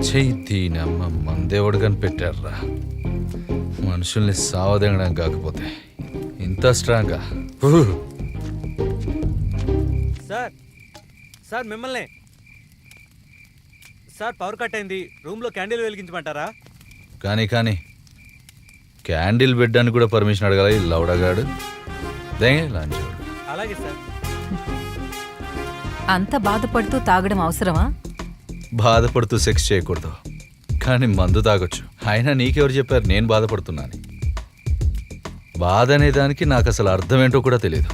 చెయ్యి దీనమ్మ మందేవాడు కనిపెట్టారా. మనుషుల్ని సావదెంగడం కాకపోతే ఇంత స్ట్రాంగా. సార్ సార్ మిమ్మల్ని సార్ పవర్ కట్ అయింది, రూమ్లో క్యాండిల్ వెలిగించమంటారా? కానీ క్యాండిల్ పెట్టడానికి కూడా పర్మిషన్ అడగాల ఈ లౌడగాడు. దేంగే లాంచోడు. అలాగే సార్. అంత బాధపడుతూ తాగడం అవసరమా? బాధపడుతూ సెక్స్ చేయకూడదు, కానీ మందు తాగొచ్చు. అయినా నీకెవరు చెప్పారు నేను బాధపడుతున్నాను? బాధ అనే దానికి నాకు అసలు అర్థమేంటో కూడా తెలియదు.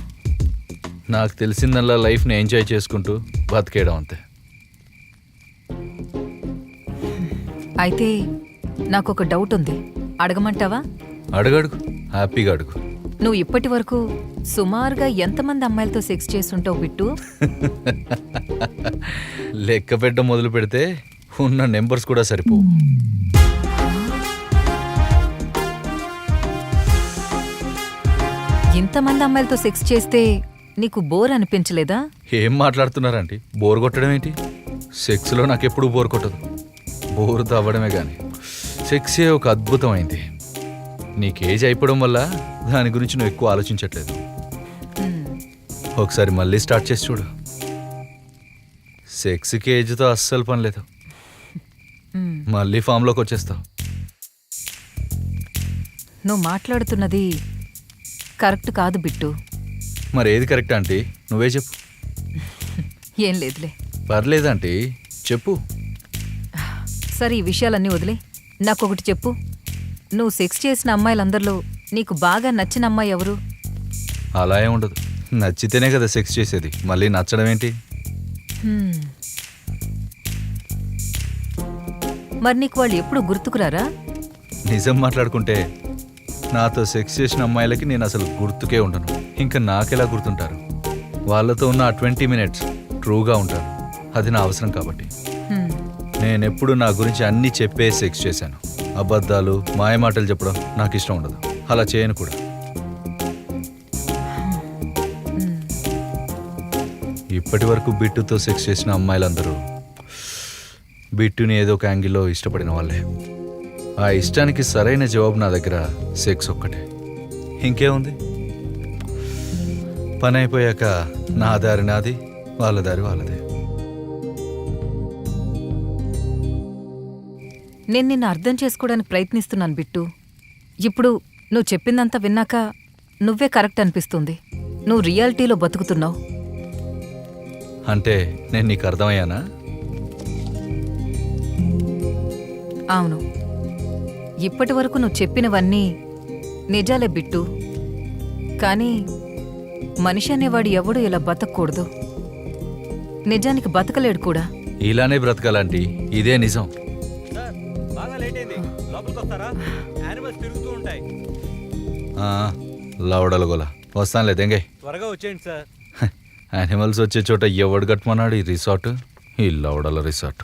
నాకు తెలిసిందల్లా లైఫ్ని ఎంజాయ్ చేసుకుంటూ బతికేయడం అంతే. అయితే నాకొక డౌట్ ఉంది, అడగమంటావా? అడుగడుగు, హ్యాపీగా అడుగు. నువ్వు ఇప్పటి వరకు సుమారుగా ఎంతమంది అమ్మాయిలతో సెక్స్ చేస్తుంటావు బిట్టు? లెక్క పెట్ట మొదలు పెడితే ఉన్న నెంబర్స్ కూడా సరిపోవు. ఇంతమంది అమ్మాయిలతో సెక్స్ చేస్తే నీకు బోర్ అనిపించలేదా? ఏం మాట్లాడుతున్నారంటే బోర్ కొట్టడం ఏంటి? సెక్స్లో నాకెప్పుడు బోర్ కొట్టదు. బోర్ తవ్వడమే కానీ సెక్సే ఒక అద్భుతమైంది. నీకు ఏజ్ అయిపోవడం వల్ల దాని గురించి నువ్వు ఎక్కువ ఆలోచించట్లేదు. ఒకసారి మళ్ళీ స్టార్ట్ చేసి చూడు. సెక్స్కి ఏజ్తో అస్సలు పని లేదు. మళ్ళీ ఫామ్లోకి వచ్చేస్తావు. నువ్వు మాట్లాడుతున్నది కరెక్ట్ కాదు బిట్టు. మరి ఏది కరెక్ట్ ఆంటీ? నువ్వే చెప్పు. ఏం లేదులే. పర్లేదంటీ, చెప్పు. సరే, ఈ విషయాలన్నీ వదిలే. నాకొకటి చెప్పు, నువ్వు సెక్స్ చేసిన అమ్మాయిలందరిలో నీకు బాగా నచ్చిన అమ్మాయి ఎవరు? అలా ఏం ఉండదు. నచ్చితేనే కదా సెక్స్ చేసేది, మళ్ళీ నచ్చడం ఏంటి? మరి నీకు వాళ్ళు ఎప్పుడు గుర్తుకురారా? నిజం మాట్లాడుకుంటే నాతో సెక్స్ చేసిన అమ్మాయిలకి నేను అసలు గుర్తుకే ఉండను. ఇంకా నాకెలా గుర్తుంటారు? వాళ్ళతో ఉన్న ఆ 20 minutes ట్రూగా ఉంటాను. అది నా అవసరం కాబట్టి. నేనెప్పుడు నా గురించి అన్నీ చెప్పే సెక్స్ చేశాను. అబద్ధాలు, మాయమాటలు చెప్పడం నాకు ఇష్టం ఉండదు. అలా చేయను కూడా. ఇప్పటి వరకు బిట్టుతో సెక్స్ చేసిన అమ్మాయిలందరూ బిట్టుని ఏదో ఒక యాంగిల్లో ఇష్టపడిన వాళ్ళే. ఆ ఇష్టానికి సరైన జవాబు నా దగ్గర సెక్స్ ఒక్కటే. ఇంకేముంది? పని అయిపోయాక నా దారి నాది, వాళ్ళ దారి వాళ్ళదే. నేను నిన్ను అర్థం చేసుకోవడానికి ప్రయత్నిస్తున్నాను బిట్టు. ఇప్పుడు నువ్వు చెప్పిందంతా విన్నాక నువ్వే కరెక్ట్ అనిపిస్తుంది. నువ్వు రియాలిటీలో బతుకుతున్నావు. అంటే నేను నీకు అర్థమయ్యానా? అవును, ఇప్పటి వరకు నువ్వు చెప్పినవన్నీ నిజాలే బిట్టు. కానీ మనిషి అనేవాడు ఎవడు ఇలా బతకూడదు. నిజానికి బతకలేడు కూడా. ఇలానే బ్రతకాలంటీ, ఇదే నిజం. సార్ బాగా లేట్ అయింది, లోపలికి వస్తారా? యానిమల్స్ తిరుగుతూ ఉంటాయి. లవడలగోల వస్తానులే దెంగే. త్వరగా వచ్చేయండి సార్. యానిమల్స్ వచ్చే చోట ఎవడు కట్టమన్నాడు ఈ రిసార్ట్? ఈ లవడల రిసార్ట్.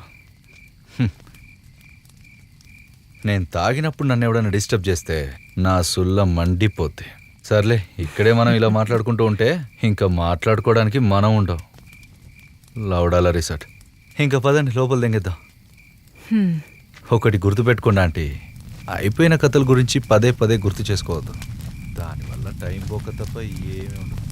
నేను తాగినప్పుడు నన్ను ఎవడన్నా డిస్టర్బ్ చేస్తే నా సుల్ల మండిపోద్ది. సర్లే, ఇక్కడే మనం ఇలా మాట్లాడుకుంటూ ఉంటే ఇంకా మాట్లాడుకోవడానికి మనం ఉండవు. లవడాల రిసార్ట్. ఇంకా పదండి లోపల దెంగేద్దాం. ఒకటి గుర్తుపెట్టుకోండి ఆంటీ, అయిపోయిన కథల గురించి పదే పదే గుర్తు చేసుకోవద్దు. దానివల్ల టైం పోక తప్ప ఏమీ ఉండదు.